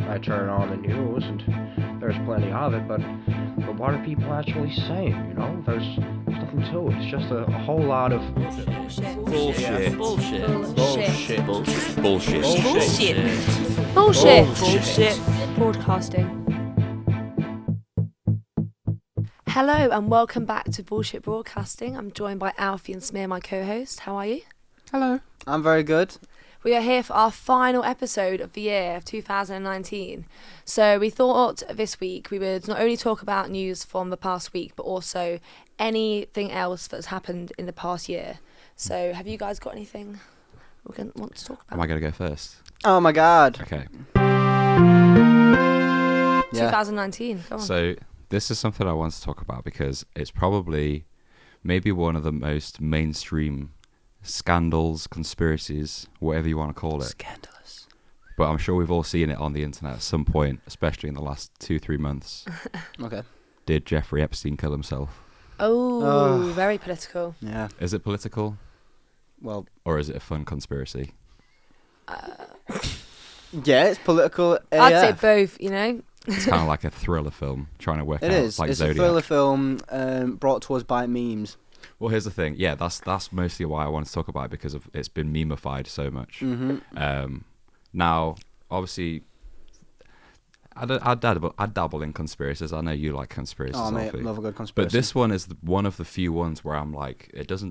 I turn on the news and there's plenty of it, but what are people actually saying, you know? There's nothing to it. It's just a whole lot of Bullshit. Bullshit. Bullshit. Broadcasting. Hello and welcome back to Bullshit Broadcasting. I'm joined by Alfie and Samir, my co-host. How are you? Hello. I'm very good. We are here for our final episode of the year of 2019. So we thought this week we would not only talk about news from the past week, but also anything else that's happened in the past year. So have you guys got anything we're going to want to talk about? Am I going to go first? Oh my god. Okay. 2019, go on. So this is something I want to talk about because it's probably maybe one of the most mainstream scandals, conspiracies, whatever you want to call it. Scandalous. But I'm sure we've all seen it on the internet at some point, especially in the last 2-3 months. Okay. Did Jeffrey Epstein kill himself? Oh, very political. Yeah. Is it political? Well, Or is it a fun conspiracy? yeah, it's political. I'd say both, you know. It's kind of like a thriller film, trying to work It out is. like It's Zodiac. a thriller film brought to us by memes. Well, here's the thing. Yeah, that's mostly why I want to talk about it, because of it's been memeified so much. Mm-hmm. Now, obviously, I dabble in conspiracies. I know you like conspiracies, Oh, mate, Alfie. love a good conspiracy. But this one is one of the few ones where I'm like, there's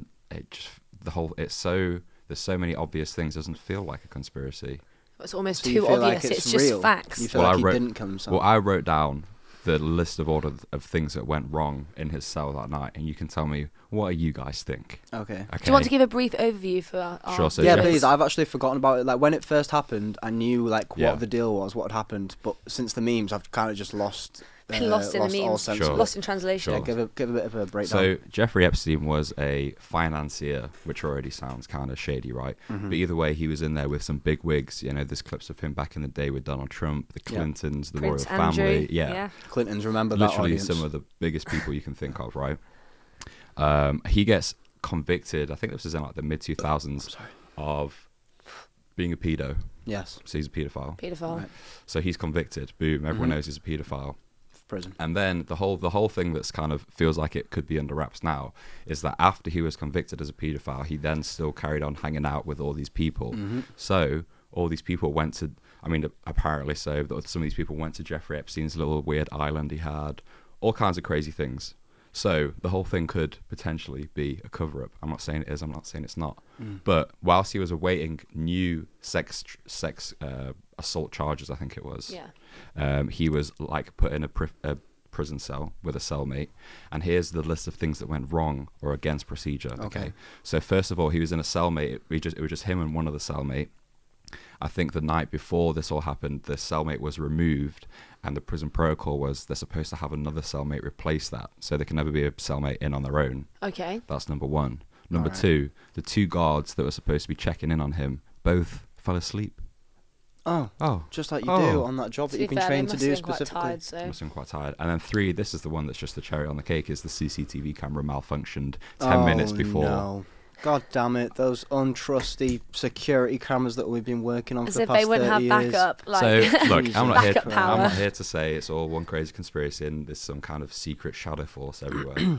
so many obvious things. It doesn't feel like a conspiracy. It's almost So you too feel obvious. like It's it's just real. facts. You feel Well, like I he wrote- didn't kill himself. Well, I wrote down the list of order of things that went wrong in his cell that night, and you can tell me what do you guys think. Okay. Do you want to give a brief overview for our Sure, so Yeah, Jeff- please. I've actually forgotten about it. Like when it first happened, I knew like Yeah. what the deal was, what had happened. But since the memes, I've kind of just lost. Been lost in the all memes, sense Sure. of it. lost in translation. Yeah, give a bit of a breakdown. So Jeffrey Epstein was a financier, which already sounds kind of shady, right? Mhm. But either way, he was in there with some big wigs. You know, there's clips of him back in the day with Donald Trump, the Yeah. Clintons, the Prince royal Andrew. family. Yeah. Clintons, remember that Literally audience. some of the biggest people you can think of, right? He gets convicted, I think this was in like the mid-2000s, of being a pedo. Yes. So he's a paedophile. Beautiful. Right. So he's convicted. Boom, everyone Mhm. knows he's a paedophile. Prison. And then the whole thing that's kind of feels like it could be under wraps now is that after he was convicted as a paedophile, he then still carried on hanging out with all these people. Mhm. So all these people went to, I mean, apparently so, that some of these people went to Jeffrey Epstein's little weird island he had, all kinds of crazy things. So the whole thing could potentially be a cover-up. I'm not saying it is, I'm not saying it's not. Mm. But whilst he was awaiting new sex assault charges, I think it was, Yeah. he was like put in a prison cell with a cellmate, and here's the list of things that went wrong or against procedure. Okay. So first of all, he was in a cellmate. It was just him and one other cellmate. I think the night before this all happened, the cellmate was removed, and the prison protocol was they're supposed to have another cellmate replace that, so there can never be a cellmate in on their own. Okay. That's number one. Number Alright. two, the two guards that were supposed to be checking in on him both fell asleep. Oh, just like you Oh. do on that job that you've been trained to do specifically. Tired, so. Must have been quite tired. And then three, this is the one that's just the cherry on the cake, is the CCTV camera malfunctioned 10 minutes before. No. God damn it! Those untrusty security cameras that we've been working on As for the if past they wouldn't 30 have years. backup. Like, So look, I'm not, Backup power. I'm not here to say it's all one crazy conspiracy and there's some kind of secret shadow force everywhere.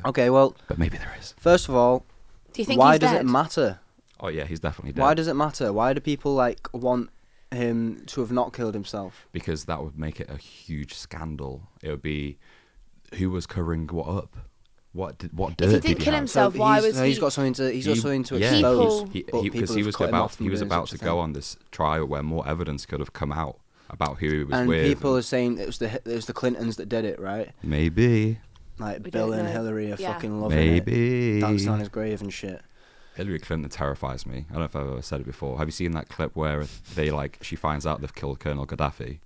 Okay, well, But maybe there is. first of all, do you think why he's does dead? it matter? Oh yeah, he's definitely dead. Why does it matter? Why do people like want him to have not killed himself? Because that would make it a huge scandal. It would be who was covering what up. What dirt If he did didn't he kill have? himself, why was he's he? got something to He- yeah. expose. People- Because he was about to go on this trial where more evidence could have come out about who he was and with. people are saying it was the Clintons that did it, right? Maybe. Like We Bill don't and know. Hillary are Yeah. fucking loving it, Maybe. dancing on his grave and shit. Hillary Clinton terrifies me. I don't know if I've ever said it before. Have you seen that clip where she finds out they've killed Colonel Gaddafi,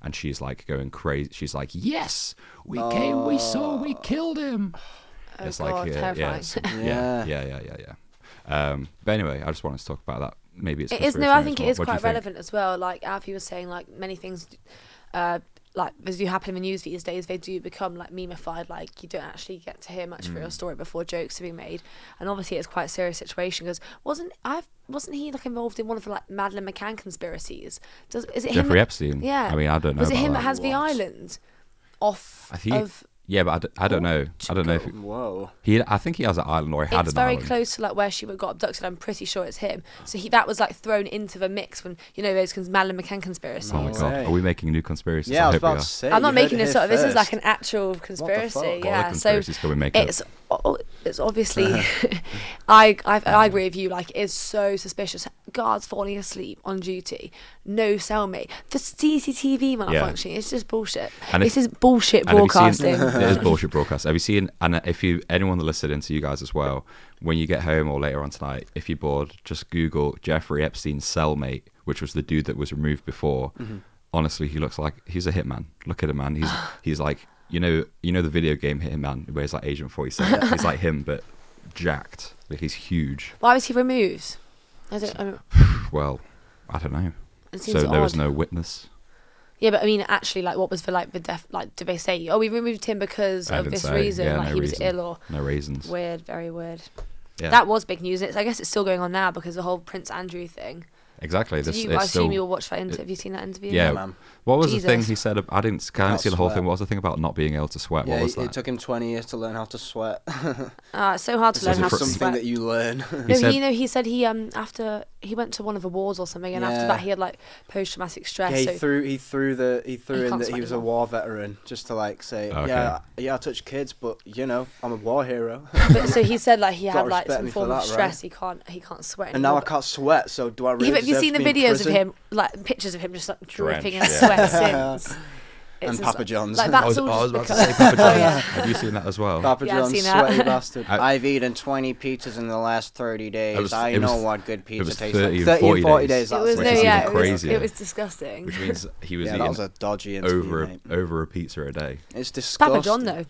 and she's like going crazy? She's like, "Yes, we came, we saw, we killed him." Oh It's God, like terrifying. yeah. But anyway, I just wanted to talk about that. Maybe it's It is. No, conspiracy I as think well. it is What do you quite think? relevant as well. Like Alfie was saying, like many things like as do happen in the news these days, they do become like memeified. Like you don't actually get to hear much of a real story before jokes are being made, and obviously it's quite a serious situation because wasn't he like involved in one of the like Madeleine McCann conspiracies? Is it Jeffrey him? Epstein. Yeah. I mean, I don't know. Was it about him that. that has the What? island off of? Yeah, but I don't know. I don't know if Whoa. I think he has an island or he had It's an very island. close to like where she got abducted. I'm pretty sure it's him. So that was like thrown into the mix when those Madeleine McCann conspiracies. Oh my No god, way. are we making new conspiracies? Yeah, I was hope we about are. to say. I'm not you making heard this it up. here This is like first. an actual conspiracy. fuck? What What other Yeah. So conspiracies can we make up? it's obviously. I agree with you. Like it's so suspicious. Guards falling asleep on duty. No cellmate. The CCTV malfunctioning. It's just bullshit. And This is bullshit And have you broadcasting. seen, it is bullshit broadcast. Have you seen? And if anyone that listened to you guys as well, when you get home or later on tonight, if you're bored, just Google Jeffrey Epstein's cellmate, which was the dude that was removed before. Honestly, he looks like he's a hitman. Look at him, man. He's like you know the video game Hitman where he's like Agent 47. He's like him, but jacked. Like he's huge. Why was he removed? I don't. Well, I don't know. It seems So there was odd. no witness. Yeah, but I mean, actually, like, what was the death? Like, did they say, oh, we removed him because I of didn't this say. reason? Yeah, like, no he was reason. ill or No raisins. weird, very weird. Yeah. That was big news. I guess it's still going on now because the whole Prince Andrew thing. Exactly. Did This, you? it's I assume still, you all watched that interview. Have you seen that interview? Yeah. man. What was Jesus. the thing he said? I didn't see the whole sweat. thing. What was the thing about not being able to sweat? What Yeah, was it that? took him 20 years to learn how to sweat. It's so hard to It's learn Was it how for- to something sweat. that you learn. He said- He said he after he went to one of the wars or something, and after Yeah. that he had like post traumatic stress. Yeah, so he threw in can't that sweat he was a anymore. war veteran, just to like say, Okay. yeah, I touch kids, but I'm a war hero. so he said like he Gotta had like respect some me for form of that, stress. right? He can't sweat. And now I anymore. can't sweat, so do I really Yeah, but have you deserve seen to the be in videos of prison? him, like pictures of him just like dripping in Drenched, sweat yeah. since? And It's Papa just, John's. Like I that's was, all I was just about to because. say Papa John's. Oh, yeah. Have you seen that as well? Papa Yeah, I've John's seen that. sweaty bastard. I- I've eaten 20 pizzas in the last 30 days. was- I it was- know what good pizza was tastes 30 like. and 40 40 days. days. It That's was which no, is yeah, even it was, crazier. it was disgusting. Which means he was Yeah, that was eating a dodgy interview, over mate. over a pizza a day. It's disgusting. Papa John though.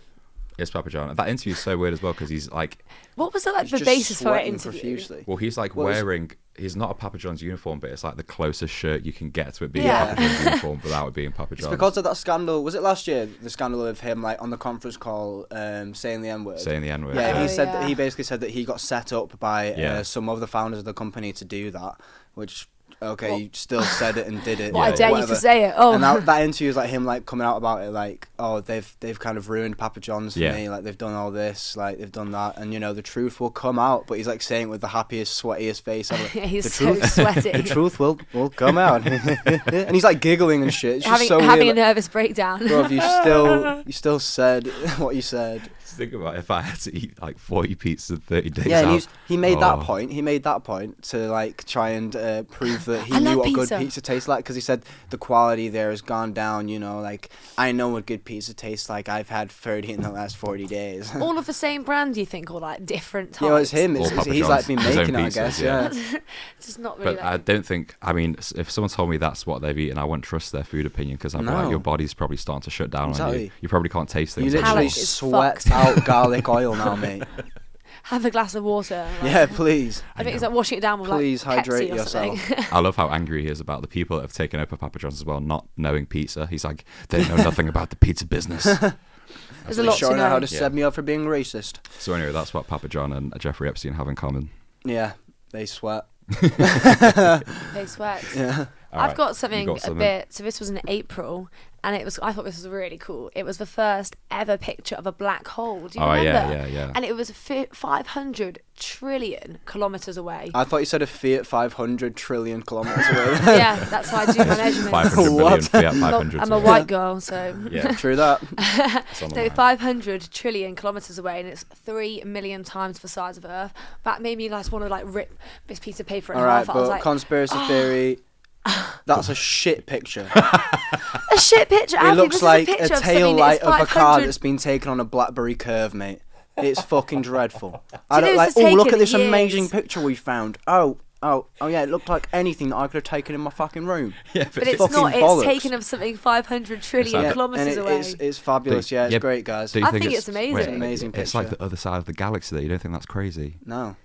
It's Papa John. That interview is so weird as well because he's like, What was like He's the just basis for that sweating interview? profusely. well, he's like What was- wearing. He's not a Papa John's uniform, but it's like the closest shirt you can get to it being Yeah. a Papa John's uniform without it being Papa It's John's. because of that scandal. Was it last year? The scandal of him like on the conference call saying the N word. Saying the N word. Yeah, Oh, he said yeah. that he basically said that he got set up by Yeah. some of the founders of the company to do that, which okay, What? you still said it and did it. What, Yeah, I dare you whatever. to say it. Oh, And that interview is like him like coming out about it like, oh, they've kind of ruined Papa John's for Yeah. me, like they've done all this, like they've done that, and the truth will come out. But he's like saying it with the happiest, sweatiest face ever. he's the so truth, sweaty. the truth will come out, and he's like giggling and shit. It's just having so having weird. a nervous breakdown. Bro, you still said what you said. Just think about if I had to eat like 40 pizzas in 30 days. Yeah, and out. he made that Oh. point. He made that point to like try and prove that he I knew love what pizza. good pizza tastes like, because he said the quality there has gone down. Like I know what good pizza tastes like. I've had 30 in the last 40 days. All of the same brand, do you think, or like different types? Yeah, it's him. All Papa He's like John's, been his own making it, I pizzas, guess. yeah. Yeah. Just not really. But Like, I don't think. I mean, if someone told me that's what they've eaten, I wouldn't trust their food opinion because I'm like, No. your body's probably starting to shut down on you. Exactly. You probably can't taste You things. literally Alex is sweat fucked. out garlic oil now, mate. have a glass of water. Like, Yeah, please. I think it's like washing it down with Please like hydrate Pepsi or yourself. something. I love how angry he is about the people that have taken over Papa John's as well, not knowing pizza. He's like, they know nothing about the pizza business. There's a lot to Showing her how know. to Yeah. set me up for being racist. So anyway, that's what Papa John and Jeffrey Epstein have in common. Yeah, they sweat. They sweat. Yeah. All I've right, got you something got a bit. So this was in April, and I thought this was really cool. It was the first ever picture of a black hole. Do you Oh, remember? yeah. And it was 500 trillion kilometers away. I thought you said a Fiat 500 trillion kilometers away. Yeah, that's why I do my measurements. 500 million What? Fiat I'm a- 500. I'm a white girl, so Yeah, True that. it's on the no, line. 500 trillion kilometers away, and it's 3 million times the size of Earth. That made me like want to like rip this piece of paper in All right, half. I was but like, conspiracy theory. That's a shit picture. a shit picture. It Alfie, looks this like is a, picture a of tail something light that's of a car 500 that's been taken on a Blackberry curve, mate. It's fucking dreadful. you I know don't this like. has Oh, look taken at this years? amazing picture we found. Oh, yeah. It looked like anything that I could have taken in my fucking room. Yeah, But it's fucking not. bollocks. It's taken of something 500 trillion Yeah, kilometers and away. it's fabulous. Yeah, it's Yeah, great, guys. Do you I think it's amazing. wait, It's an amazing It's like picture. the other side of the galaxy. There, you don't think that's crazy? No.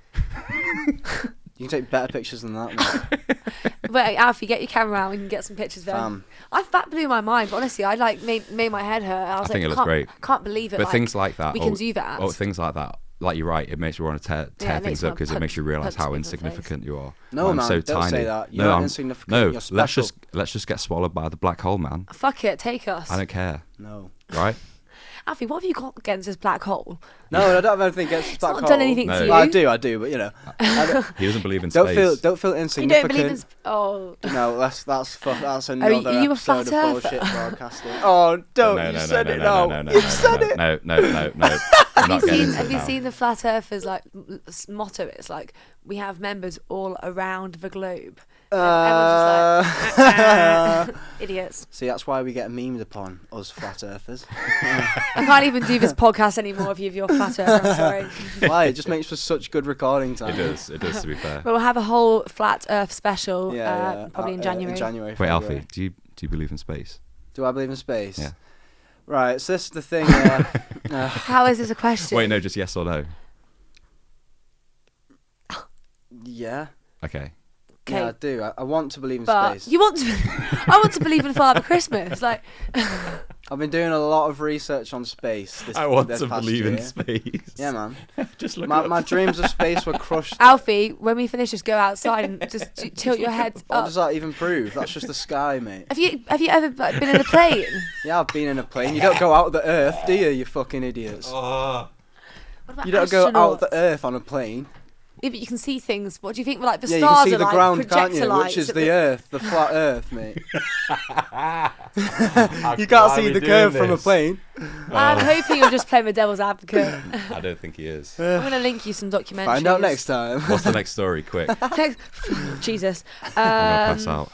You can take better pictures than that, mate. Wait, Alfie, get your camera out. We can get some pictures then. That blew my mind. But honestly, I like made my head hurt. I was think it looks can't, great. Can't believe it. But things like that, we can do that. Or things like that. Like you're right, it makes you want to tear things up because it makes you realise how insignificant you are. No, I'm man, so don't tiny. say that. You're not insignificant. No, you're special. let's just get swallowed by the black hole, man. Fuck it, take us. I don't care. No. Right? Alfie, what have you got against this black hole? No, I don't have anything against this black hole. It's not done anything to you. Well, I do, but you know. He doesn't believe in space. Don't feel insignificant. You don't believe in No, that's another are you a episode flat of bullshit broadcasting. Oh, don't! You said it. No, you said it. No. Have you seen the flat earthers like motto? It's like, we have members all around the globe. Everyone's just like, idiots. See, that's why we get memed upon, us flat earthers. I can't even do this podcast anymore if you're flat earther. I'm sorry. Why? It just makes for such good recording time. It does, to be fair. But we'll have a whole flat earth special probably in January. January. Wait, Alfie, do you believe in space? Do I believe in space? Yeah. Right, so this is the thing. How is this a question? Wait, no, just yes or no. Yeah. Okay. Yeah, I do. I want to believe in but space. You want to? I want to believe in Father Christmas. Like, I've been doing a lot of research on space. I want this to past believe year. in space. Yeah, man. Just look my dreams of space were crushed. Alfie, when we finish, just go outside and just tilt your head What up. does that even prove? That's just the sky, mate. Have you ever like, been in a plane? Yeah, I've been in a plane. You don't go out of the earth, do you? You fucking idiots. What about You don't go out of astronauts? the earth on a plane. Yeah, but you can see things. What do you think? Like the Yeah, you stars can see are the like ground, can't you? projectile Which is lights the at earth, the flat earth, mate. You can't see the curve from a plane. I'm hoping you're just playing the devil's advocate. I don't think he is. I'm going to link you some documentaries. Find out next time. What's the next story? Quick. I'm Jesus. going to pass out.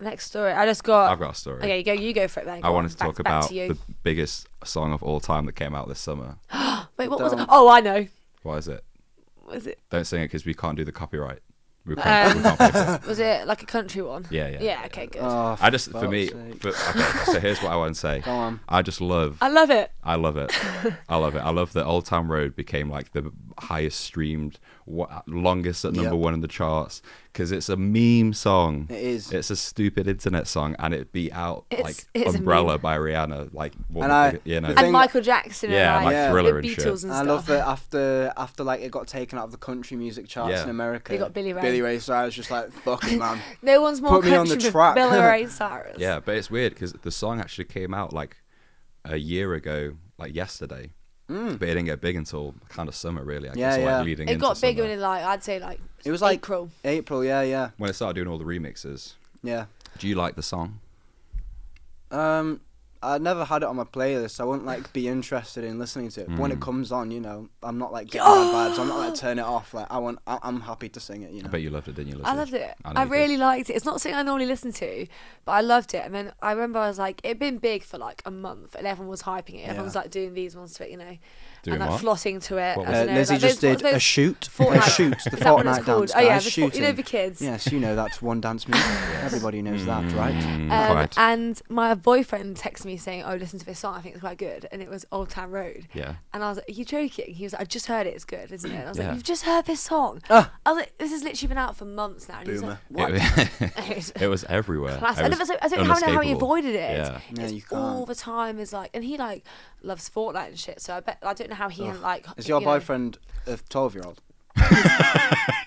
Next story. I've got a story. Okay, you go for it then. I wanted to Back talk about to you. the biggest song of all time that came out this summer. Wait, what was it? Oh, I know. What is it? What was it? Don't sing it because we can't do the copyright. We can't play for it. Was it like a country one? Yeah. Yeah, okay, good. Oh, I just, for fuck's me, sake. okay, so here's what I want to say. Go on. I just love, I love it. I love it. I love it. I love that Old Town Road became like the highest streamed, longest at number one in the charts because it's a meme song. It is. It's a stupid internet song and it beat out It's like a Umbrella meme. by Rihanna. Like, And I- you know. the thing- And Michael Jackson Yeah, and like like Thriller the and shit. Beatles and I stuff. love that after like it got taken out of the country music charts Yeah. in America. They got Billy Ray. Billy Ray Cyrus just like, fuck it, man. No one's more Put me on the country track. than Billy Ray Cyrus. Yeah, but it's weird because the song actually came out like a year ago, like yesterday. But it didn't get big until kind of summer, really. I guess, or, yeah. like leading It into got bigger summer. in like I'd say like It was like April. April, yeah. When it started doing all the remixes. Yeah. Do you like the song? I never had it on my playlist. I wouldn't like be interested in listening to it. But when it comes on, you know, I'm not like getting bad vibes. I'm not like turn it off. Like I'm happy to sing it. You know. I bet you loved it, didn't you? Lizzie? I loved it. know I you did. really liked it. It's not something I normally listen to, but I loved it. And then I remember I was like, it'd been big for like a month, and everyone was hyping it. Everyone was like doing these ones to it, you know, Doing and like what? flossing to it. What I was don't know, Lizzie like, just those- did a those shoot. Fortnite- A shoot. The Is that what it's Fortnite called? dance. Oh yeah, guys, shooting. you know the kids. Yes, you know that's one dance move. Everybody knows that, right? Quite. And my boyfriend texted me saying, "Oh, listen to this song. I think it's quite good." And it was Old Town Road. Yeah. And I was like, "Are you joking?" He was like, "I just heard it. It's good, isn't it?" And I was Yeah. like, "You've just heard this song?" Ah. I was like, "This has literally been out for months now." And he was like, Boomer. "What?" It was everywhere. Class. It I was don't know how he unescapable. avoided it. Yeah. No, It's you all can't. the time is like, and he like loves Fortnite and shit. So I don't know how he hadn't like. Is your you know, boyfriend a 12-year-old?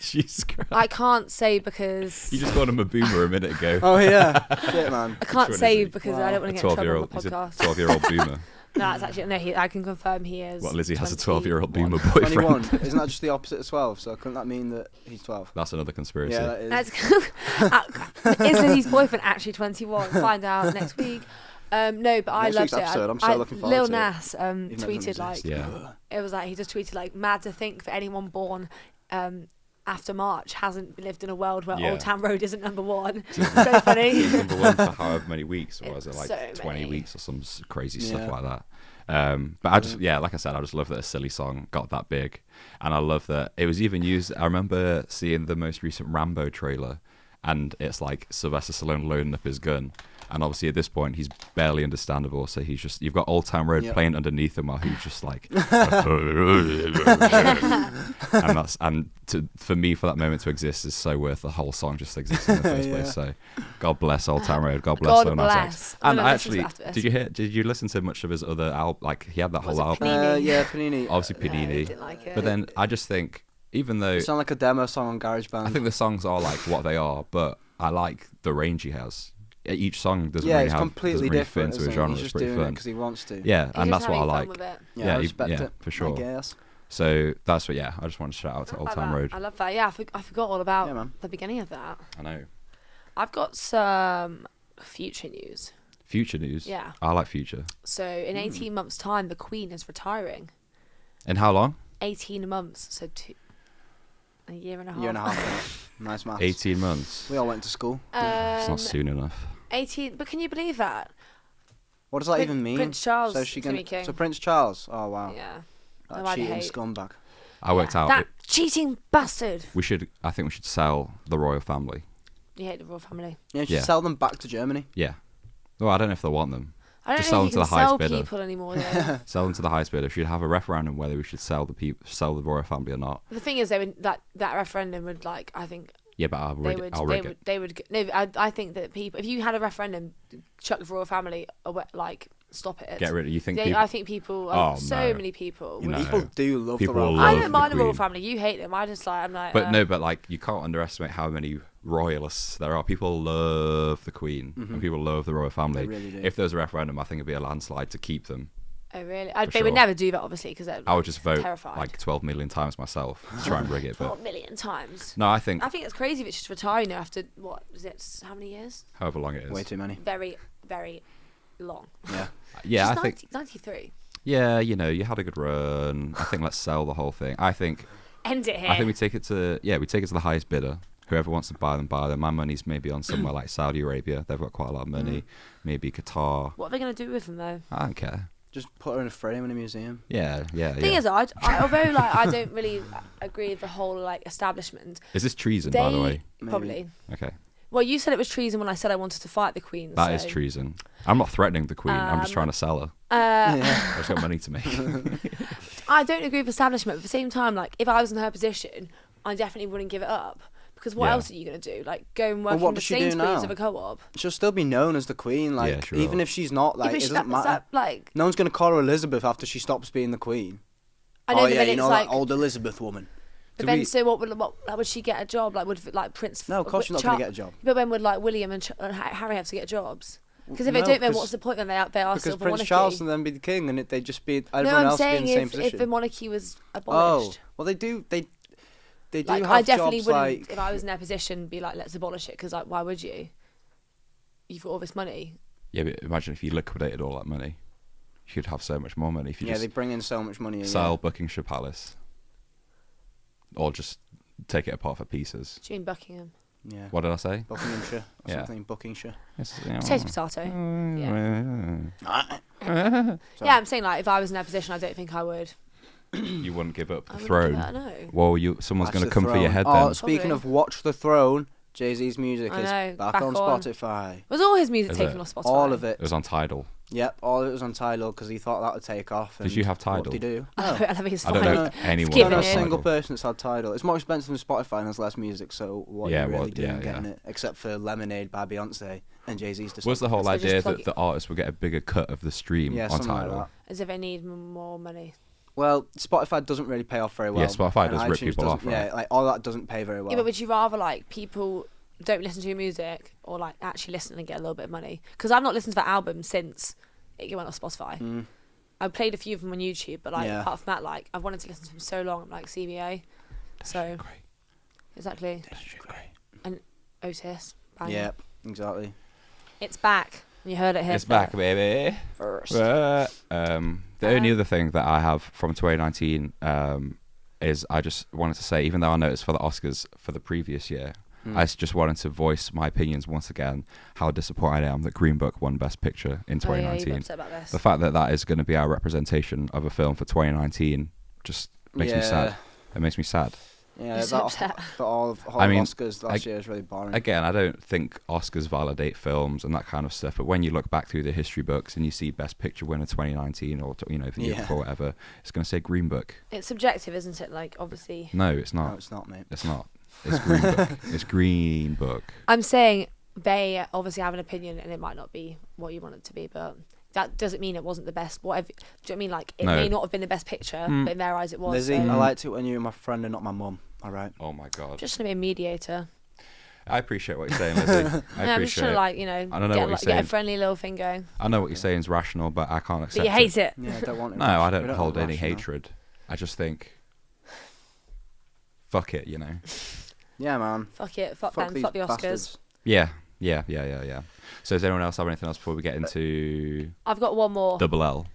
Jesus Christ. I can't say because You just called him a boomer a minute ago. Oh yeah. Shit, man. I can't one is say he? because Wow. I don't want to get in trouble on the He's a podcast. 12-year-old boomer. No, it's actually no. I can confirm he is. What, Lizzie has a 21. 12-year-old boomer boyfriend? 21. Isn't that just the opposite of 12? So couldn't that mean that he's 12? That's another conspiracy. Yeah, that is. That's is Lizzie's boyfriend actually 21? Find out next week. No, but I Next loved week's it. episode, I'm so looking forward Lil to it. Nas though it tweeted doesn't like, exist. Yeah. it was like he just tweeted like, mad to think for anyone born after March hasn't lived in a world where Yeah. Old Town Road isn't number one. So funny. He was number one for however many weeks, or was it like So 20 many. weeks or some crazy stuff Yeah. like that? But I just, like I said, I just love that a silly song got that big, and I love that it was even used. I remember seeing the most recent Rambo trailer, and it's like Sylvester Stallone loading up his gun. And obviously at this point he's barely understandable, so he's just, you've got Old Town Road playing underneath him while he's just like for me, for that moment to exist is so worth the whole song just existing in the first place. So God bless Old Town Road, God bless Lil Nas X. And actually, did you listen to much of his other album? Like he had that whole album. Panini. Obviously Panini. No, I didn't like it. But then I just think, even though It sound like a demo song on GarageBand. I think the songs are like what they are, but I like the range he has. Each song doesn't really it's have completely doesn't really different. fit into a genre. He's It's just pretty doing it fun. because he wants to. Yeah, and that's what I like. Yeah, I respect it. for sure. I guess. So that's what. Yeah, I just want to shout out to Old Town Road. I love that. Yeah, I forgot all about the beginning of that. I know. I've got some Future news. Future news. Yeah. I like Future. So in 18 months' time, the Queen is retiring. In how long? 18 months. So a year and a half. Year and a half. Nice maths. 18 months. We all went to school. It's not soon enough. 18. But can you believe that? What does that even mean? Prince Charles. So Prince Charles. Oh wow. Yeah. That No, I'd cheating hate. scumbag. I worked out. That cheating bastard. I think we should sell the royal family. You hate the royal family. Yeah, you should sell them back to Germany. Yeah. Well, I don't know if they want them. I don't Just know sell if them you to can the highest sell bidder. people anymore. Though. Sell them to the highest bidder. Should have a referendum whether we should sell the royal family or not. The thing is, they would that referendum would like I think. Yeah, but I'll rig it. They would. No, I think that people. If you had a referendum, chuck the royal family away, like stop it. Get rid of. You think? I think people. Many people. You know. People do love People the royal love I family. don't mind the royal Queen. family. You hate them. I'm like. But no, but like you can't underestimate how many royalists there are. People love the Queen and people love the royal family. They really do. If there was a referendum, I think it'd be a landslide to keep them. Oh really? For They would sure. never do that, obviously, because I would just vote terrified. like 12 million times myself to try and rig it. But 12 million times. no, I think I think it's crazy if it's just retiring now after what is it? How many years? however long it is. Way too many. Very, very long. Yeah. Yeah, She's I think. 93. Yeah, you know, you had a good run. I think let's sell the whole thing. I think End it here. I think we take it to the highest bidder. Whoever wants to buy them, buy them. My money's maybe on somewhere like Saudi Arabia. They've got quite a lot of money. Maybe Qatar. What are they going to do with them though? I don't care. Just put her in a frame in a museum. Yeah. Thing is, I although like I don't really agree with the whole like establishment. Is this treason, by the way? Probably. Okay. Well, you said it was treason when I said I wanted to fight the Queen. That is treason. I'm not threatening the Queen. I'm just trying to sell her. I just got money to make. I don't agree with establishment. But at the same time, like if I was in her position, I definitely wouldn't give it up. Because what else are you going to do? Like go and work in the Sainsbury's of a co-op? She'll still be known as the Queen, like Yeah, she even will. if she's not, like it doesn't matter. Like No one's gonna call her Elizabeth after she stops being the Queen. I know, oh but yeah, then you it's know like, that old Elizabeth woman. But then, so what would she get a job? Like would like Prince? No, of course she's not gonna get a job. But when would like William and Harry have to get jobs? Because if No, they don't, then 'cause- what's the point? Then they are Because still the Prince monarchy. Charles and then be the king, and they'd just be everyone No, I'm else be in saying the same if position. the monarchy was abolished. well, they do. They do Like have I definitely jobs wouldn't, like. if I was in their position, be like, let's abolish it. Because like, why would you? You've got all this money. Yeah, but imagine if you liquidated all that money. You'd have so much more money if you Yeah, just they bring in so much money. sell Buckinghamshire Palace. Or just take it apart for pieces. Do you mean Buckingham? Yeah. What did I say? Buckinghamshire or Yeah. something. Buckinghamshire. Potato, potato. Yeah. Yeah, I'm saying like, if I was in their position, I don't think I would. You wouldn't give up I the wouldn't throne. give it- no. Well, someone's Watch going to the come for your Throne. head Oh, then. speaking Probably. of Watch the Throne, Jay-Z's music I is know, back on Spotify. Was all his music Is taken it? off Spotify? All of it. It was on Tidal. Yep, all of it was on Tidal because he thought that would take off. Did you have What Tidal? did he do? I No. love it, it's I don't fine. know anyone. giving I know a it. single person that's had Tidal. It's more expensive than Spotify and has less music, so what Yeah, are you really well, doing yeah, getting yeah. it? Except for Lemonade by Beyonce and Jay-Z's Was the whole So just idea plug that it- the artist would get a bigger cut of the stream Yeah, on something like Tidal? that. As if they need more money. Well, Spotify doesn't really pay off very well. Yeah, Spotify and does rip iTunes people doesn't- off, right? Yeah, like all that doesn't pay very well. Yeah, but would you rather like people don't listen to your music or like actually listen and get a little bit of money? Because I've not listened to that album since it went on Spotify. I played a few of them on YouTube, but like Yeah. apart from that, like I've wanted to listen to them so long. I'm like CBA, so Great. exactly. Great. And Otis, banger. Yep, exactly. It's back. You heard it here. It's back, baby. first. The only other thing that I have from 2019 is I just wanted to say, even though I noticed for the Oscars for the previous year, I just wanted to voice my opinions once again, how disappointed I am that Green Book won Best Picture in Oh, yeah, you've 2019. been upset about this. The fact that that is going to be our representation of a film for 2019 just makes me sad. It makes me sad. Yeah, You're so upset. the whole of Oscars last year is really boring. Again, I don't think Oscars validate films and that kind of stuff. But when you look back through the history books and you see Best Picture winner 2019 or the year before, whatever, it's going to say Green Book. It's subjective, isn't it? Like, obviously. No, it's not. No, it's not, mate. It's not. It's Green Book. It's Green Book. I'm saying they obviously have an opinion, and it might not be what you want it to be, but that doesn't mean it wasn't the best. Whatever. Do you know what I mean? Like, it may not have been the best picture, but in their eyes, it was. Lizzie, so. I liked it when you were my friend and not my mum. All right. Oh my God. Just gonna be a mediator. I appreciate what you're saying, Lizzie. I'm just trying to, like, I don't know what you're saying. Get a friendly little thing going. I know what you're saying is rational, but I can't accept But you hate it. Yeah, I don't want it. No, I don't We hold want any rational. hatred. I just think, fuck it, you know. Yeah, man. Fuck it. Fuck them. these Fuck the Oscars. bastards. Yeah. So does anyone else have anything else before we get into I've got one more. Double L?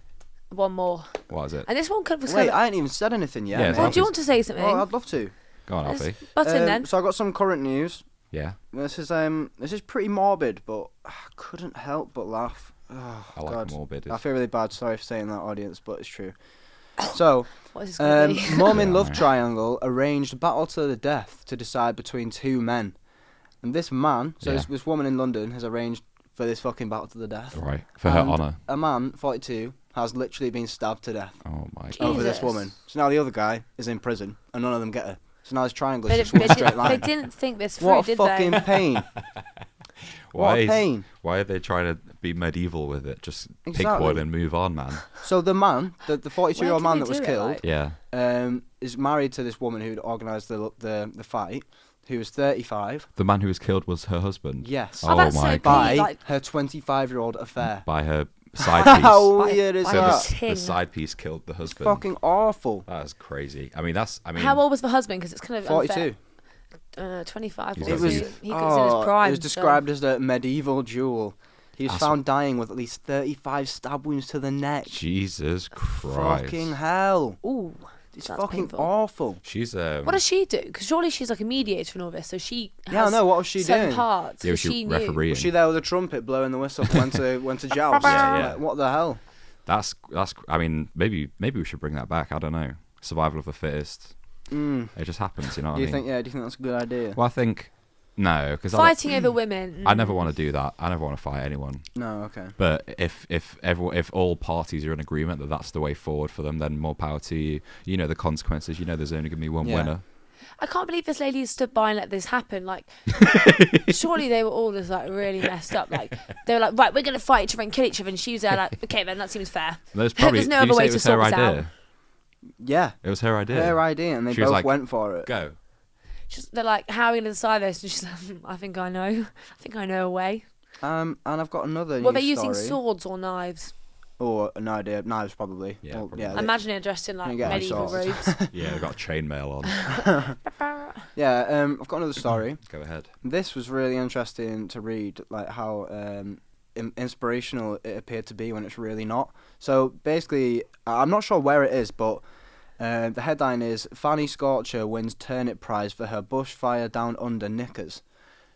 One more. What is it? And this one was Wait, kind of. I ain't even said anything yet. Yeah, mate. Well, do you want to say something? Oh, I'd love to. Go on, Let's Alfie. butt in then. So I got some current news. Yeah. This is pretty morbid, but I couldn't help but laugh. Oh, I like God. morbid. I feel really bad. Sorry for saying that, audience, but it's true. So, What is this going to be? mum in Yeah, love right. triangle arranged battle to the death to decide between two men, and this man, Yeah. this woman in London has arranged for this fucking battle to the death. Right. For her And honour. A man, 42, has literally been stabbed to death Oh my God. over this Jesus. woman. So now the other guy is in prison, and none of them get her. So now this triangle They, is just one straight they line. didn't think this through, What a did fucking they? pain! What Why a pain! Why are they trying to be medieval with it? Just pick Exactly. one and move on, man. So the man, the 42-year-old Why man did that was they do it, killed, like? Yeah. is married to this woman who'd organised the fight, who was 35. The man who was killed was her husband. Yes. Oh that's my so God. By like- her 25-year-old affair. By her side How piece. weird is by So the that? ting. the side piece killed the husband. Fucking awful. That's crazy. I mean, How old was the husband? Because it's kind of 42. unfair. 25. It It was- was. He was in his prime. It was described as a medieval duel. He was That's- found dying with at least 35 stab wounds to the neck. Jesus Christ. Fucking hell. So. Ooh. It's That's fucking painful. awful. She's What does she do? Because surely she's like a mediator and all this, so she has Yeah, I know. What was she some doing? parts. Yeah, that she she knew. refereeing. Was she there with a trumpet blowing the whistle? went to joust. Yeah. Like, what the hell? That's. I mean, maybe we should bring that back. I don't know. Survival of the fittest. Mm. It just happens, you know what Do you I mean? think? Do you think that's a good idea? Well, I think no, because Fighting over women. I never want to do that. I never want to fight anyone. No. Okay. But if all parties are in agreement that that's the way forward for them, then more power to you. You know the consequences. You know there's only going to be one Yeah. winner. I can't believe this lady stood by and let this happen. Like, surely they were all just like really messed up. Like, they were like, right, we're gonna fight each other and kill each other, and she was there like, okay, then that seems fair. There's probably. There's no did you other way say it to was her sort this idea? out. Yeah. It was her idea. Her idea, and they She was both like, went for it. Go. They're like, how are we gonna decide this? And she's like, I think I know. I think I know a way. And I've got another. Were news they using story. swords or knives? Or no idea. Knives probably. Yeah, Well, probably. yeah, Imagine it dressed in like You get any medieval swords. robes. Yeah, we've got chainmail on. yeah. I've got another story. Go ahead. This was really interesting to read, like how inspirational it appeared to be when it's really not. So basically, I'm not sure where it is, but the headline is Fanny Scorcher wins turnip prize for her bushfire down under knickers.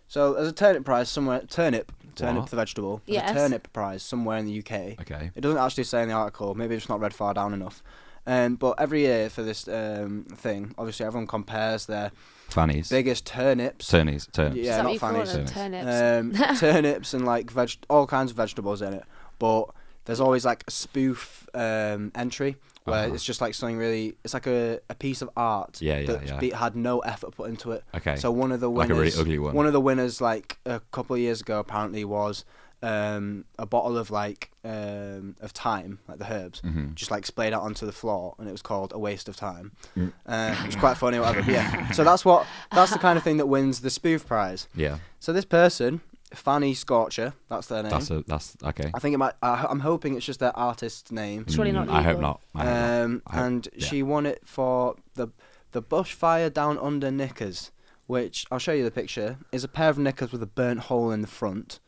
So there's a turnip prize somewhere. Turnip What? the vegetable. There's Yes. a turnip prize somewhere in the UK. Okay. It doesn't actually say in the article. Maybe it's not read far down enough. But every year for this thing, obviously everyone compares their Fannies. biggest turnips. Turnies. Is Yeah, that what not you call fannies. them? Turnips. Turnips. Turnips and like all kinds of vegetables in it. But there's always like a spoof entry where Uh-huh. it's just like something really. It's like a piece of art. Yeah, yeah, that's yeah. had no effort put into it. Okay. So one of the Like winners, a really ugly one. One of the winners, like a couple of years ago, apparently was a bottle of like of thyme, like the herbs, Mhm. just like splayed out onto the floor, and it was called A Waste of Time. Mm. It was quite funny, whatever. But yeah, so that's the kind of thing that wins the spoof prize. Yeah. So this person, Fanny Scorcher, that's their name. That's okay. I think it might. I'm hoping it's just their artist's name. Surely not I hope legal. not. I hope not. I hope- And yeah. she won it for the bushfire down under knickers, which I'll show you the picture. Is a pair of knickers with a burnt hole in the front.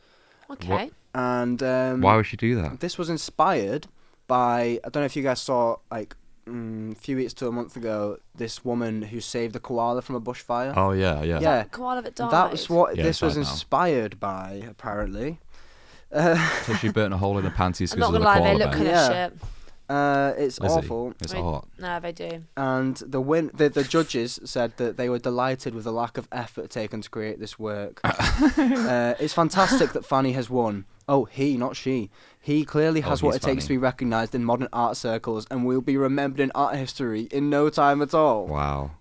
Okay. And Why would she do that? this was inspired by, I don't know if you guys saw, like a few weeks to a month ago, this woman who saved a koala from a bushfire. Oh yeah, yeah. Yeah. Koala that died. That was what Yeah, this it's was died now. inspired by, apparently. So she burnt a hole in her panties I'm because not of gonna the lie, they koala look bear. kind of Yeah. shit. It's Lizzie, awful. It's I mean, art. No, they do. And the judges said that they were delighted with the lack of effort taken to create this work. It's fantastic that Fanny has won. Oh, he, not she. He clearly has what he's it takes to Fanny. be recognised in modern art circles and will be remembered in art history in no time at all. Wow.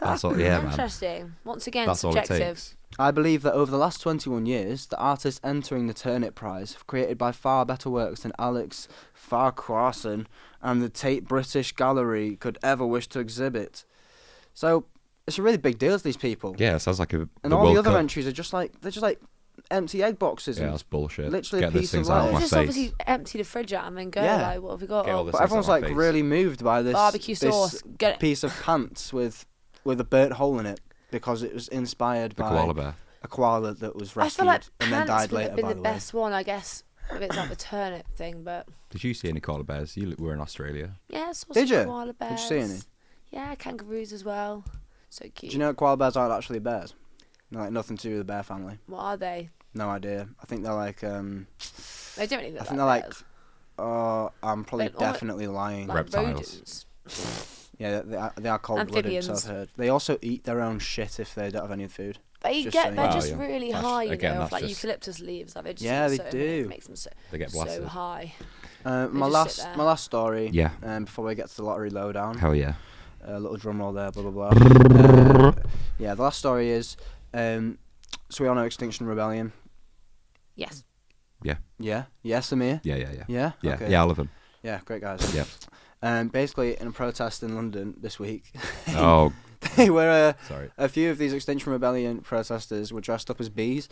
That's all. Yeah, man. Interesting. Once again, That's all it subjective. takes. I believe that over the last 21 years, the artists entering the Turnip Prize have created by far better works than Alex Farquharson and the Tate British Gallery could ever wish to exhibit. So it's a really big deal to these people. Yeah, it sounds like And all the other entries are just like empty egg boxes. Yeah, and that's bullshit. literally Get a these piece of things out life. of my Just face. obviously empty the fridge out and then go. Yeah. Like, what have we got? Get all Oh, this But things everyone's out of like my face. really moved by this barbecue sauce. this Get it. piece of pants with a burnt hole in it because it was inspired The by koala bear. a koala that was I rescued feel like and then pants died would later. have been By the the way, best one, I guess. If it's like the turnip thing, but Did you see any koala bears? You were in Australia. yeah, I saw Did some you? koala Did bears. you see any? Yeah, kangaroos as well. So cute. do you know that koala bears aren't actually bears? They're like nothing to do with the bear family. What are they? No idea. I think they're like They don't really look I like think they're like bears. I'm probably They're almost definitely lying. Like reptiles. rodents. Yeah, they are cold-blooded. So I've Amphibians. heard. They also eat their own shit if they don't have any food. They're Just saying. just Wow, yeah. really That's- high, you again, know, of that's like just- eucalyptus leaves. Like, they just Yeah, eat they so do. It makes them They get blasted. so high. My just sit there. last story. Yeah. Before we get to the lottery lowdown. Hell yeah. A little drum roll there. Blah blah blah. Yeah, the last story is. So we all know Extinction Rebellion. Yes. Yeah. Yeah, Samir. Yeah. Yeah. Yeah. Okay. Yeah, I love them. Yeah, great guys. Yep. Basically, in a protest in London this week, Oh, they were sorry. a few of these Extinction Rebellion protesters were dressed up as bees,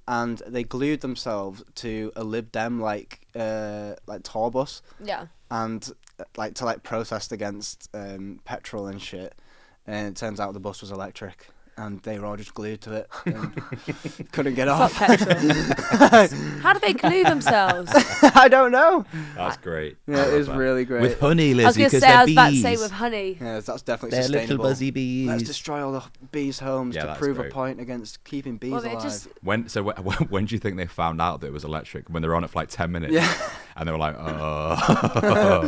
and they glued themselves to a Lib Dem like tour bus, Yeah. and to protest against petrol and shit. And it turns out the bus was electric, and they were all just glued to it and couldn't get Fuck off. petrol. How do they glue themselves? I don't know. That's great. Yeah, it is really great. With honey, I was Lizzie, going to because say, I they're was about to say bees. with honey. Yeah, that's definitely They're little sustainable. buzzy bees. Let's destroy all the bees' homes Yeah, to that's prove a great. point against keeping bees Well, they alive. just When do you think they found out that it was electric? When they were on it for like 10 minutes? Yeah. And they were like, oh,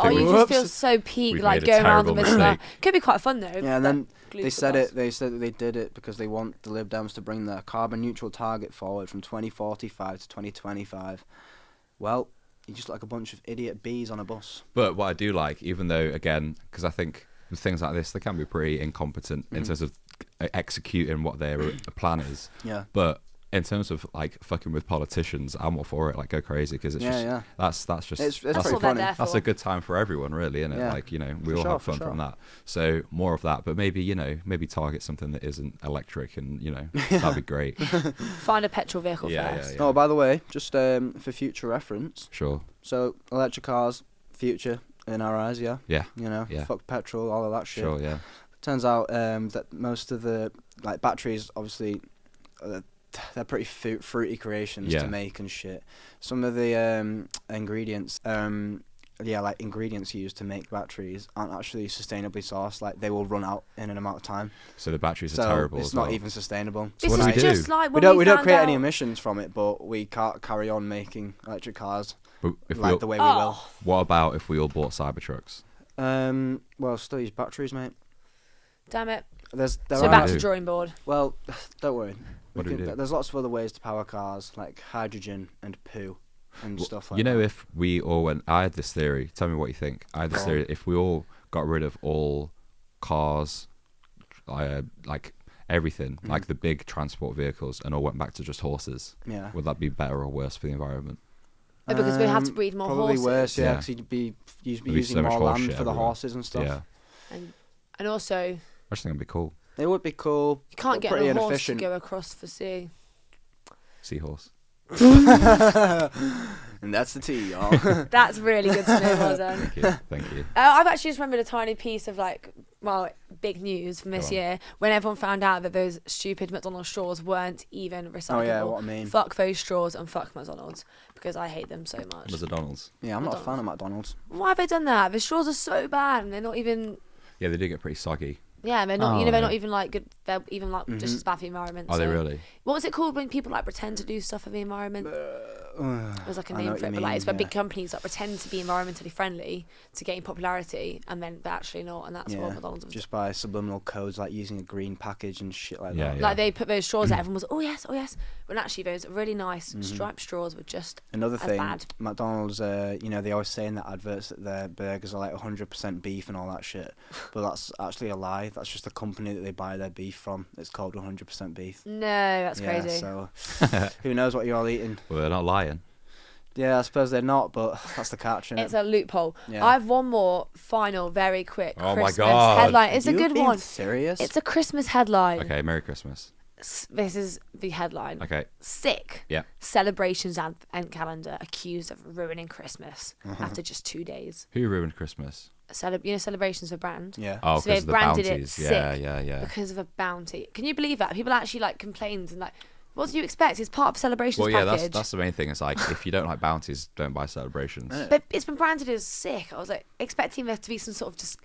you we just feel Whoops. so peak, We've like made a going around the terrible middle. mistake. Could be quite fun though. Yeah, and then Glue they to said the it. bus. They said that they did it because they want the Lib Dems to bring their carbon neutral target forward from 2045 to 2025. Well, you just look like a bunch of idiot bees on a bus. But what I do like, even though, again, because I think with things like this, they can be pretty incompetent in terms of executing what their plan is. Yeah. But in terms of like fucking with politicians, I'm all for it. Like go crazy because it's Yeah, just yeah. that's just It's That's pretty what they're funny. there that's for. a good time for everyone, really, isn't it? Yeah. Like, you know, we For all sure, have for fun sure. from that. So more of that, but maybe, you know, maybe target something that isn't electric, and you know, that'd be great. Find a petrol vehicle Yeah, first. yeah. Oh, by the way, just for future reference, Sure. so electric cars, future in our eyes, yeah. Yeah. You know, Yeah. fuck petrol, all of that shit. Sure. Yeah. Turns out that most of the batteries, obviously, they're pretty fruity creations Yeah. to make and shit. Some of the ingredients, ingredients used to make batteries aren't actually sustainably sourced. Like, they will run out in an amount of time. So the batteries So are terrible. it's as not well. even sustainable. So This what do is we do? just like when We don't found create out... any emissions from it, but we can't carry on making electric cars But if we like all, the way we will. Oh, what about if we all bought Cybertrucks? Well, still use batteries, mate. damn it. There So What do back we to do? drawing board. Well, don't worry. What do we do? There's lots of other ways to power cars, like hydrogen and poo and Well, stuff like you know, that. if we all went, I had this theory. Tell me what you think. I had this Go theory. on. If we all got rid of all cars, like everything, like the big transport vehicles, and all went back to just horses, Yeah. would that be better or worse for the environment? Oh, because we have to breed more probably horses. worse, yeah, Yeah. because you'd be There'd be using so much more horse land shit for the everywhere. horses and stuff. Yeah, And also, I just think it'd be cool. It would be cool. you can't but get pretty a horse to inefficient. go across the sea. Seahorse. And that's the tea, y'all. That's really good to know, well done. Thank you. Thank you. I've actually just remembered a tiny piece of big news from this Go on. year when everyone found out that those stupid McDonald's straws weren't even recyclable. Oh, yeah, what I mean. Fuck those straws and fuck McDonald's because I hate them so much. Was it Donald's? Yeah, I'm not a fan of McDonald's. Why have they done that? The straws are so bad and they're not even. Yeah, they do get pretty soggy. Yeah, they're not. Oh, they're yeah. not even like good. They're even like just Mhm. as bad for the environment. Are they so- really? What was it called when people like pretend to do stuff for the environment? There's like a name for it, but like it's where big companies like pretend to be environmentally friendly to gain popularity, and then they're actually not, and that's what McDonald's was. Just by subliminal codes, like using a green package and shit like Yeah, that. yeah. Like they put those straws that everyone was, oh yes, when actually those really nice striped straws were just Another as thing, bad. McDonald's, they always say in their adverts that their burgers are like 100% beef and all that shit, but that's actually a lie. That's just the company that they buy their beef from. It's called 100% beef. No, that's Yeah, crazy. so who knows what you're all eating? Well, they're not lying. Yeah, I suppose they're not, but that's the catch, innit? It's a loophole. Yeah. I have one more final, very quick Oh my Christmas God. headline. It's a You good being one. serious? It's a Christmas headline. Okay, Merry Christmas. This is the headline. Okay. Sick. Yeah. Celebrations and calendar accused of ruining Christmas after just 2 days. Who ruined Christmas? Celebrations for brand. Yeah. Oh, So because they've of the branded it bounties. sick Yeah. because of a bounty. Can you believe that? People actually like complained and like, what do you expect? It's part of celebrations Well, yeah, package. that's the main thing. It's like, if you don't like bounties, don't buy celebrations. But it's been branded as sick. I was like expecting there to be some sort of just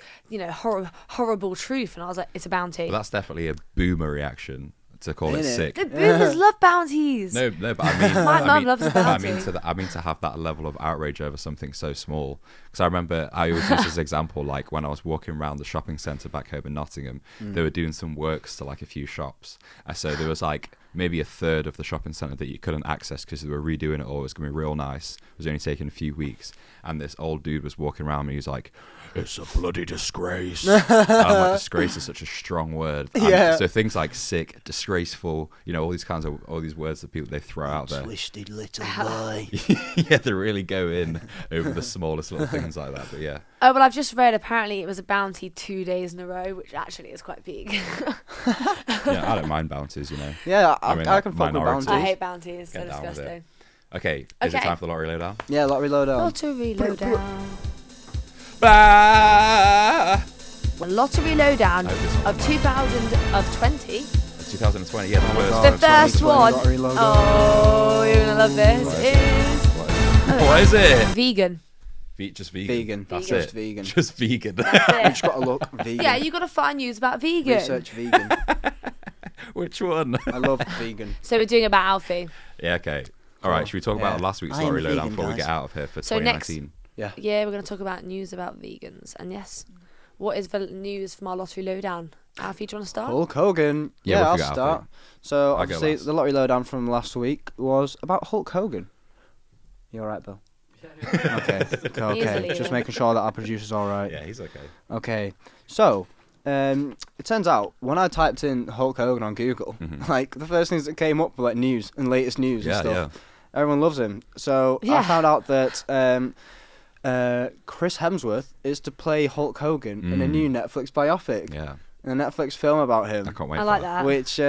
horrible truth, and I was like, it's a bounty. But that's definitely a boomer reaction to call it Ain't it? sick. The boomers love bounties. No, but I mean, My mum loves a bounty. I mean to have that level of outrage over something so small. Because I remember I always use this example, like when I was walking around the shopping centre back home in Nottingham, they were doing some works to like a few shops, and so there was like maybe a third of the shopping centre that you couldn't access because they were redoing it all. It was going to be real nice. It was only taking a few weeks, and this old dude was walking around and he was like, "It's a bloody disgrace." And I'm like, disgrace is such a strong word. And Yeah. so things like sick, disgraceful, all these words that they throw out there. Twisted little boy. Yeah, they really go in over the smallest little things like that. But yeah, Oh, well, I've just read apparently it was a bounty 2 days in a row, which actually is quite big. yeah, I don't mind bounties. Yeah, I mean, I can fuck with minority. I bounties. hate bounties. Get They're down with it. disgusting. Okay, is it Okay. time for the lottery lowdown? Yeah, lottery lowdown. Lottery lowdown. Bah! The lottery lowdown I hope this one- of 2020. 2020. Yeah, the my first. God. The one. first 2020 one. lottery lowdown. Oh, you're gonna love this. What Is What is it? vegan. Just vegan. Vegan. That's Vegan. it. Just vegan. Just vegan. That's You it. just gotta look vegan. Yeah, you gotta find news about vegan. Research vegan. Which one? I love vegan. So we're doing about Alfie. Yeah. Okay. All right. Cool. Should we talk about Yeah. last week's I am lottery lowdown vegan, before we guys. get out of here for So next- 2019? Yeah. Yeah, we're gonna talk about news about vegans. And yes, what is the news from our lottery lowdown? Alfie, do you want to start? Hulk Hogan. Yeah, Yeah, we'll I'll figure it out start. for So I'll go obviously last. the lottery lowdown from last week was about Hulk Hogan. You all right, Bill? Okay. Okay. Easily, Just yeah. making sure that our producer's all right. Yeah, he's okay. Okay. So, it turns out when I typed in Hulk Hogan on Google, Mhm. like the first things that came up were like news and latest news and Yeah, stuff. yeah. Everyone loves him. So Yeah. I found out that Chris Hemsworth is to play Hulk Hogan in a Mm. new Netflix biopic, Yeah. a Netflix film about I him, can't wait. I for like that. that. which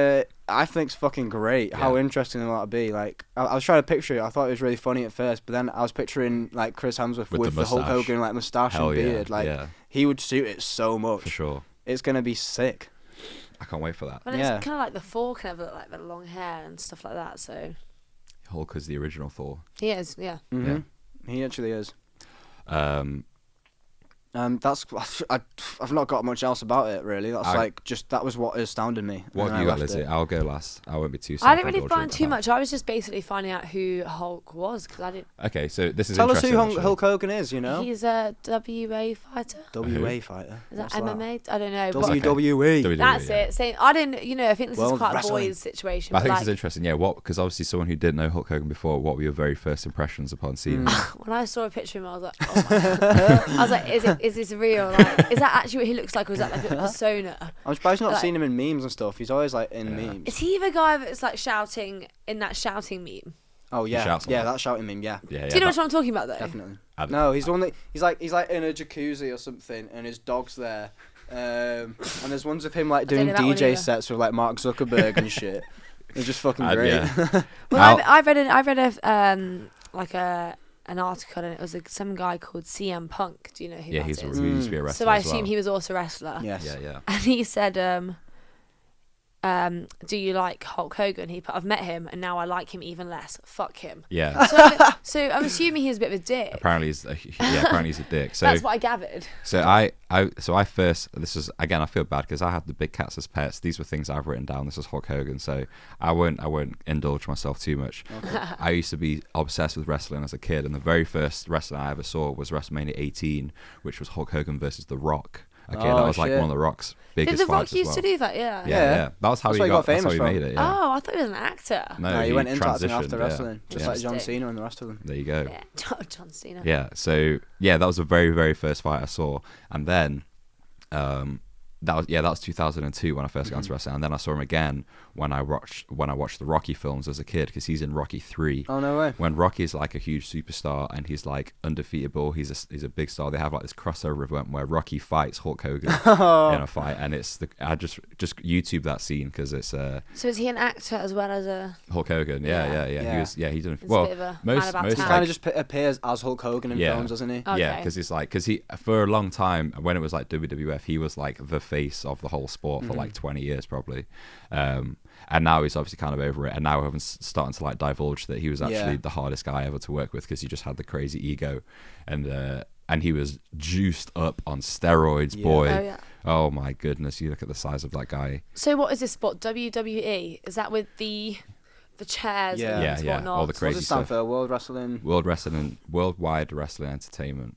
I think's fucking great. How Yeah. interesting it ought to be. Like I was trying to picture it. I thought it was really funny at first, but then I was picturing like Chris Hemsworth With with the the Hulk moustache. Hogan like mustache Hell and yeah. beard. Like yeah, he would suit it so much. for sure. It's gonna be sick. I can't wait for that. But Yeah. it's kind of like the Thor kind of look like the long hair and stuff like that. So Hulk is the original Thor. he is, yeah. Mm-hmm. He actually is. Um, That's I've not got much else about it really. That's I- that was what astounded me. what and have you I got, left Lizzie? it. I'll go last. I won't be too. I didn't really self-indulgent find too about much. I was just basically finding out who Hulk was because I didn't. that. Okay, so this is Tell us interesting. who actually. Hulk Hogan is. You know, He's a WA fighter. WA fighter. Is that What's MMA? I don't know. but Okay. WWE. WWE, that's yeah. it. Saying I didn't. I think this is World quite Wrestling. a boys situation. But I But think like, this is interesting. Yeah, because obviously someone who didn't know Hulk Hogan before, what were your very first impressions upon seeing him? when I saw a picture of him, I was like, oh my God. I was like, is this real? Like, is that actually what he looks like, or is that like a persona? I'm surprised you've not Like- seen him in memes and stuff. He's always like in Yeah. memes. Is he the guy that's like shouting in that shouting meme? Oh yeah, shouts a yeah, lot. that shouting meme. Yeah, Yeah, yeah. Do you know what I'm talking about though? definitely. I don't- No, he's the one that he's like in a jacuzzi or something, and his dog's there. And there's ones of him like I don't doing know that one DJ either. sets with like Mark Zuckerberg and shit. It's just fucking great. Yeah. Well, Al- I read an article and it was some guy called CM Punk. Do you know who Yeah, that he is? used to be a wrestler. So I as assume well. he was also a wrestler. Yes. Yeah, yeah. And he said, do you like Hulk Hogan? He put, I've met him and now I like him even less. Fuck him. Yeah. So I'm assuming he's a bit of a dick. Apparently he's a dick. So that's what I gathered. So I first, this was, again, I feel bad because I had the big cats as pets. These were things I've written down. This was Hulk Hogan, so I won't indulge myself too much. Okay. I used to be obsessed with wrestling as a kid, and the very first wrestling I ever saw was WrestleMania 18, which was Hulk Hogan versus The Rock. Okay, that was like one of The Rock's biggest Did The Rock fights as used well. to do that? Yeah. Yeah. That was how he got famous. That's how he made it. Yeah. Oh, I thought he was an actor. No, he went into acting transitioned, after wrestling, just like John Cena and the rest of them. There you go. Yeah, John Cena. Yeah. So yeah, that was the very, very first fight I saw, and then that was 2002 when I first got into wrestling, and then I saw him again when I watched the Rocky films as a kid, because he's in Rocky 3. Oh, no way. When Rocky's like a huge superstar and he's like undefeatable, he's a big star. They have like this crossover event where Rocky fights Hulk Hogan in a fight, and I just YouTube that scene because it's So is he an actor as well as a Hulk Hogan? Yeah. He did most he kind of just appears as Hulk Hogan in films, doesn't he? Okay. Yeah, because he for a long time when it was like WWF, he was like the face of the whole sport for like 20 years probably, and now he's obviously kind of over it, and now everyone's starting to like divulge that he was actually the hardest guy ever to work with, because he just had the crazy ego, and he was juiced up on steroids, boy. Oh my goodness, you look at the size of that guy. So what is this sport? WWE? Is that with the chairs and whatnot? All the crazy stuff. What does it stand for? Worldwide Wrestling Entertainment.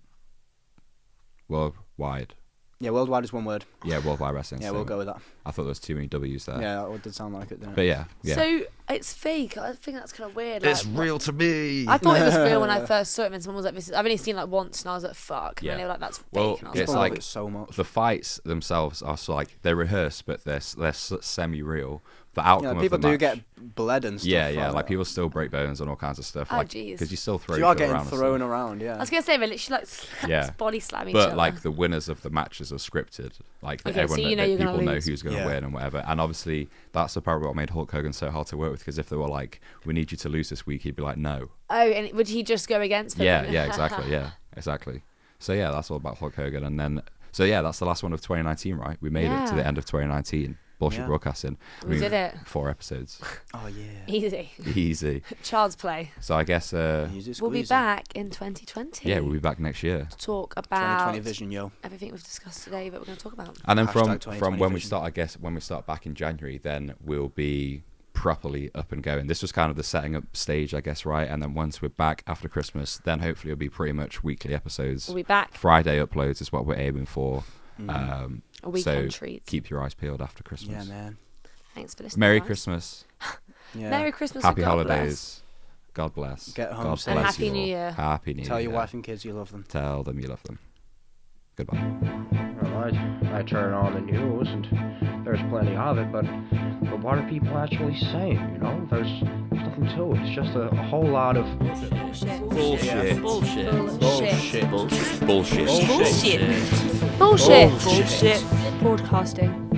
Worldwide. Yeah, worldwide is one word. Yeah, Worldwide Wrestling. Yeah, we'll go with that. I thought there was too many W's there. Yeah, that did sound like it, didn't it? But yeah. So it's fake. I think that's kind of weird. It's real to me. I thought it was real when I first saw it, and someone was like, "This is." I've only seen like once, and I was like, "Fuck." And they were like, "That's fake." Well, and I was it's like, like so much. The fights themselves are so like they're rehearsed, but they're semi-real. The outcome of people the match, do get bled and stuff. Yeah. Like people still break bones and all kinds of stuff. Oh, like jeez. because you still throw. So you are each other getting around thrown around. Yeah. I was gonna say, they literally like body slam each other. But like the winners of the matches are scripted. Like Okay, everyone, so people know who's going to win and whatever. And obviously that's the part what made Hulk Hogan so hard to work with, because if they were like, "We need you to lose this week," he'd be like, "No." Oh, and would he just go against them? Yeah, exactly. So yeah, that's all about Hulk Hogan. And then that's the last one of 2019, right? We made it to the end of 2019. Bullshit broadcasting. We did it. 4 episodes. Oh yeah. Easy. Child's play. So I guess we'll be back in 2020. Yeah, we'll be back next year. To talk about 2020 vision, yo. Everything we've discussed today that we're going to talk about. And then from when we vision. start, I guess when we start back in January, then we'll be properly up and going. This was kind of the setting up stage, I guess, right? And then once we're back after Christmas, then hopefully it'll be pretty much weekly episodes. We'll be back. Friday uploads is what we're aiming for. A weekend treat. Keep your eyes peeled after Christmas. Yeah, man. Thanks for listening. Merry guys. Christmas. Merry Christmas. Happy and God holidays. Bless. God bless. Get home God safe. bless And Happy you New all. Year. Happy New Year. Tell your wife and kids you love them. Tell them you love them. Goodbye. Well, I turn on the news and there's plenty of it, but what are people actually saying? You know, there's nothing to it. It's just a whole lot of Bullshit. Bullshit. Bullshit. Bullshit. Bullshit. Bullshit. Bullshit. Bullshit. Broadcasting.